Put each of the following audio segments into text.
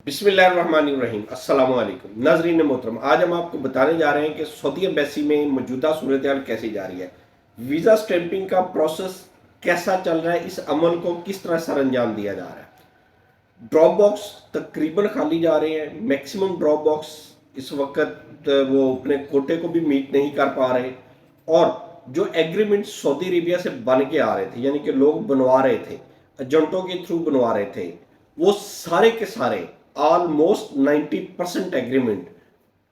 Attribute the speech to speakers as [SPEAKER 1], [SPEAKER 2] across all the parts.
[SPEAKER 1] بسم اللہ الرحمن الرحیم السلام علیکم ناظرین محترم، آج ہم آپ کو بتانے جا رہے ہیں کہ سعودی ایمبیسی میں موجودہ صورتحال کیسی جا رہی ہے، ویزا سٹیمپنگ کا پروسیس کیسا چل رہا ہے، اس عمل کو کس طرح سر انجام دیا جا رہا ہے۔ ڈراپ باکس تقریباً خالی جا رہے ہیں، میکسیمم ڈراپ باکس اس وقت وہ اپنے کوٹے کو بھی میٹ نہیں کر پا رہے، اور جو ایگریمنٹ سعودی عربیہ سے بن کے آ رہے تھے، یعنی کہ لوگ بنوا رہے تھے، ایجنٹوں کے تھرو بنوا رہے تھے، وہ سارے کے سارے آلموسٹ 90% ایگریمنٹ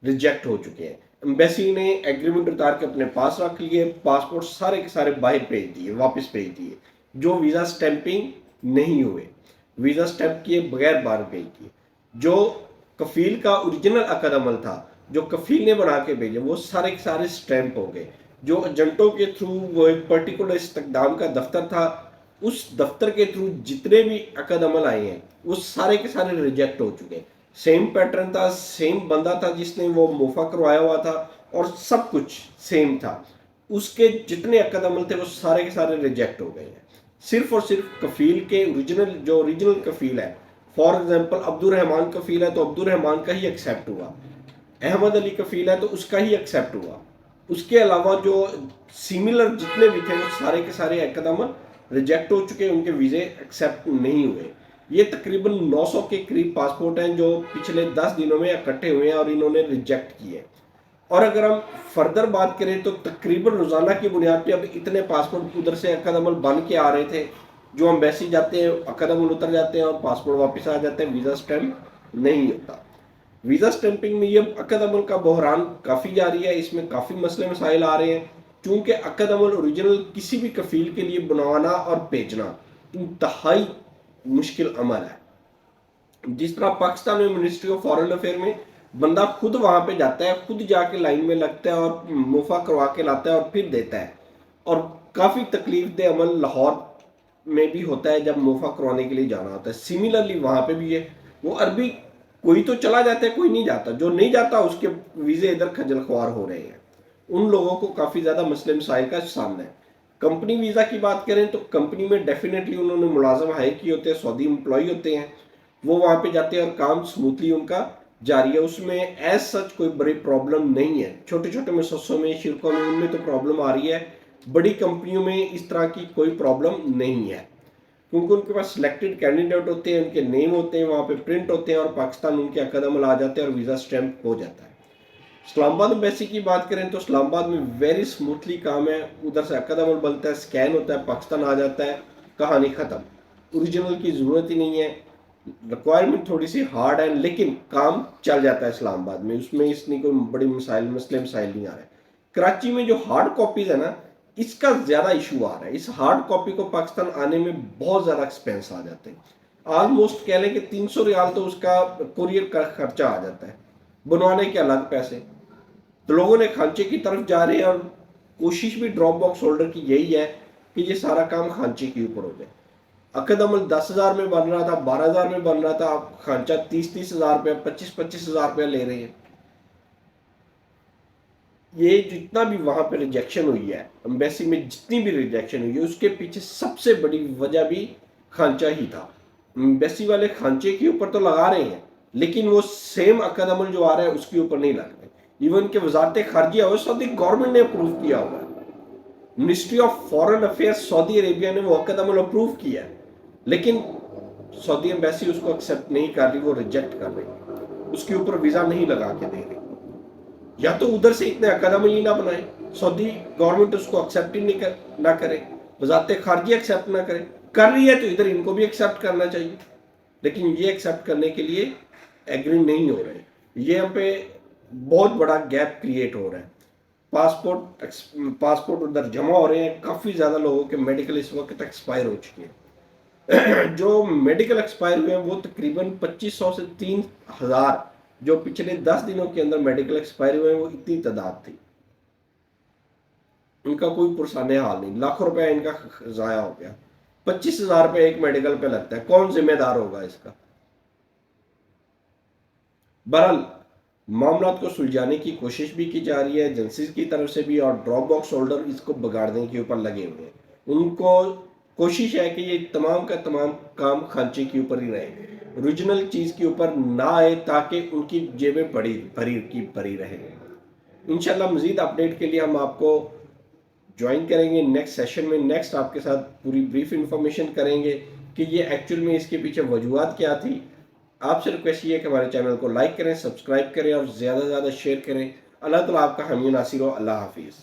[SPEAKER 1] ریجیکٹ ہو چکے ہیں۔ ایمبیسی نے ایگریمنٹ اتار کے اپنے پاس رکھ لیے، پاسپورٹ سارے کے سارے باہر بھیج دیے، واپس بھیج دیے، جو ویزا سٹیمپنگ نہیں ہوئے، ویزا سٹیمپ کیے بغیر باہر بھیج دیے۔ جو کفیل کا اوریجنل عقد عمل تھا، جو کفیل نے بنا کے بھیجے، وہ سارے کے سارے سٹیمپ ہو گئے۔ جو ایجنٹوں کے تھرو وہ ایک پرٹیکولر استخدام کا دفتر تھا، اس دفتر کے تھرو جتنے بھی عقد عمل آئے ہیں وہ سارے کے سارے ریجیکٹ ہو چکے ہیں۔ سیم پیٹرن تھا، سیم بندہ تھا جس نے وہ موفا کروایا ہوا تھا، اور سب کچھ سیم تھا، اس کے جتنے عقد عمل تھے وہ سارے کے سارے ریجیکٹ ہو گئے ہیں۔ صرف اور صرف کفیل کے اوریجنل کفیل ہے، فار ایگزامپل عبد الرحمان کفیل ہے تو عبد الرحمان کا ہی ایکسیپٹ ہوا، احمد علی کفیل ہے تو اس کا ہی ایکسیپٹ ہوا۔ اس کے علاوہ جو سیملر جتنے بھی تھے وہ سارے کے سارے عقد عمل ریجیکٹ ہو چکے، ان کے ویزے ایکسیپٹ نہیں ہوئے۔ یہ تقریباً 900 کے قریب پاسپورٹ ہیں جو پچھلے 10 دنوں میں اکٹھے ہوئے ہیں اور انہوں نے ریجیکٹ کیے۔ اور اگر ہم فردر بات کریں تو تقریباً روزانہ کی بنیاد پہ اب اتنے پاسپورٹ ادھر سے عقد عمل بن کے آ رہے تھے، جو ایمبیسی جاتے ہیں، عقد عمل اتر جاتے ہیں اور پاسپورٹ واپس آ جاتے ہیں، ویزا سٹیمپ نہیں ہوتا۔ ویزا سٹیمپنگ میں یہ عقد عمل کا بحران کافی جاری ہے، اس میں کافی مسئلے مسائل آ رہے ہیں، چونکہ عقد عمل اوریجنل کسی بھی کفیل کے لیے بنوانا اور بھیجنا انتہائی مشکل عمل ہے۔ جس طرح پاکستان میں منسٹری آف فارن افیئر میں بندہ خود وہاں پہ جاتا ہے، خود جا کے لائن میں لگتا ہے اور موفا کروا کے لاتا ہے اور پھر دیتا ہے، اور کافی تکلیف دہ عمل لاہور میں بھی ہوتا ہے جب موفا کروانے کے لیے جانا ہوتا ہے۔ سیملرلی وہاں پہ بھی ہے، وہ عربی کوئی تو چلا جاتا ہے، کوئی نہیں جاتا، جو نہیں جاتا اس کے ویزے ادھر خجل خوار ہو رہے ہیں۔ ان لوگوں کو کافی زیادہ مسئلے مسائل کا سامنا ہے۔ کمپنی ویزا کی بات کریں تو کمپنی میں ڈیفینیٹلی انہوں نے ملازم ہائر کیے ہوتے ہیں، سعودی امپلائی ہوتے ہیں، وہ وہاں پہ جاتے ہیں اور کام سموتھلی ان کا جاری ہے، اس میں ایز سچ کوئی بڑی پرابلم نہیں ہے۔ چھوٹے چھوٹے مسسوں میں، شرکوں میں، ان میں تو پرابلم آ رہی ہے، بڑی کمپنیوں میں اس طرح کی کوئی پرابلم نہیں ہے، کیونکہ ان کے پاس سلیکٹڈ کینڈیڈیٹ ہوتے ہیں، ان کے نیم ہوتے ہیں، وہاں پہ پرنٹ ہوتے ہیں، اور پاکستان ان کے عقد عمل آ جاتے ہیں اور ویزا سٹیمپ ہو جاتا ہے۔ اسلام آباد ایمبیسی کی بات کریں تو اسلام آباد میں ویری سموتھلی کام ہے، ادھر سے عقد عمل بنتا ہے، سکین ہوتا ہے، پاکستان آ جاتا ہے، کہانی ختم۔ اوریجنل کی ضرورت ہی نہیں ہے، ریکوائرمنٹ تھوڑی سی ہارڈ ہے، لیکن کام چل جاتا ہے اسلام آباد میں، اس میں اس نے کوئی بڑی مسئلے مسائل نہیں آ رہے۔ کراچی میں جو ہارڈ کاپیز ہے نا، اس کا زیادہ ایشو آ رہا ہے، اس ہارڈ کاپی کو پاکستان آنے میں بہت زیادہ ایکسپینس آ جاتے ہیں، آلموسٹ کہہ لیں کہ 300 ریال تو اس کا کوریئر کا خرچہ آ جاتا ہے، بنوانے کے الگ پیسے۔ تو لوگوں نے خانچے کی طرف جا رہے ہیں، اور کوشش بھی ڈراپ باکس ہولڈر کی یہی ہے کہ یہ سارا کام خانچے کے اوپر ہو جائے۔ عقد عمل 10,000 میں بن رہا تھا، 12,000 میں بن رہا تھا، اب خانچہ 30,000 روپے، 25,000 روپے لے رہے ہیں۔ یہ جتنا بھی وہاں پہ ریجیکشن ہوئی ہے، ایمبیسی میں جتنی بھی ریجیکشن ہوئی ہے، اس کے پیچھے سب سے بڑی وجہ بھی خانچہ ہی تھا۔ ایمبیسی والے خانچے کے اوپر تو لگا رہے ہیں، لیکن وہ سیم عقد عمل جو آ رہا ہے اس کے اوپر نہیں لگ رہے۔ ایون کہ وزارت خارجہ ہو، سعودی گورنمنٹ نے اپروو کیا ہوا ہے، منسٹری آف فارن افیئر سعودی عربیہ نے وہ عقد عمل اپروو کیا ہے، لیکن سعودی ایمبیسی اس کو ایکسیپٹ نہیں کر رہی، وہ ریجیکٹ کر رہی، اس کے اوپر ویزا نہیں لگا کے دے رہی۔ یا تو ادھر سے اتنے عقد عمل ہی نہ بنائے، سعودی گورنمنٹ اس کو ایکسیپٹ ہی نہ کرے، وزارت خارجہ ایکسیپٹ نہ کرے، کر رہی ہے تو ادھر ان کو بھی ایکسیپٹ کرنا چاہیے، لیکن یہ ایکسیپٹ کرنے کے لیے ایگری نہیں ہو رہے۔ یہاں پہ بہت بڑا گیپ کریٹ ہو رہا ہے، پاسپورٹ ادھر جمع ہو رہے ہیں، کافی زیادہ لوگوں کے میڈیکل اس وقت ایکسپائر ہو چکے ہیں۔ جو میڈیکل ایکسپائر ہوئے ہیں وہ تقریباً 2,500 سے 3,000، جو پچھلے 10 دنوں کے اندر میڈیکل ایکسپائر ہوئے ہیں، وہ اتنی تعداد تھی، ان کا کوئی پرسان حال نہیں، لاکھوں روپے ان کا ضائع ہو گیا۔ 25,000 روپے ایک میڈیکل پہ لگتا ہے، کون ذمہ دار ہوگا اس کا؟ بہرحال معاملات کو سلجھانے کی کوشش بھی کی جا رہی ہے ایجنسیز کی طرف سے بھی، اور ڈراپ باکس ہولڈر اس کو بگاڑنے کے اوپر لگے ہوئے ہیں۔ ان کو کوشش ہے کہ یہ تمام کا تمام کام خانچے کے اوپر ہی رہے۔ اوریجنل چیز کے اوپر نہ آئے تاکہ ان کی جیبیں بھری رہیں۔ انشاءاللہ مزید اپڈیٹ کے لیے ہم آپ کو جوائن کریں گے نیکسٹ سیشن میں، نیکسٹ آپ کے ساتھ پوری بریف انفارمیشن کریں گے کہ یہ ایکچوئل میں اس کے پیچھے وجوہات کیا تھی۔ آپ سے ریکویسٹ یہ ہے کہ ہمارے چینل کو لائک کریں، سبسکرائب کریں اور زیادہ سے زیادہ شیئر کریں۔ اللہ تعالیٰ آپ کا حامی و ناصر ہو۔ اللہ حافظ۔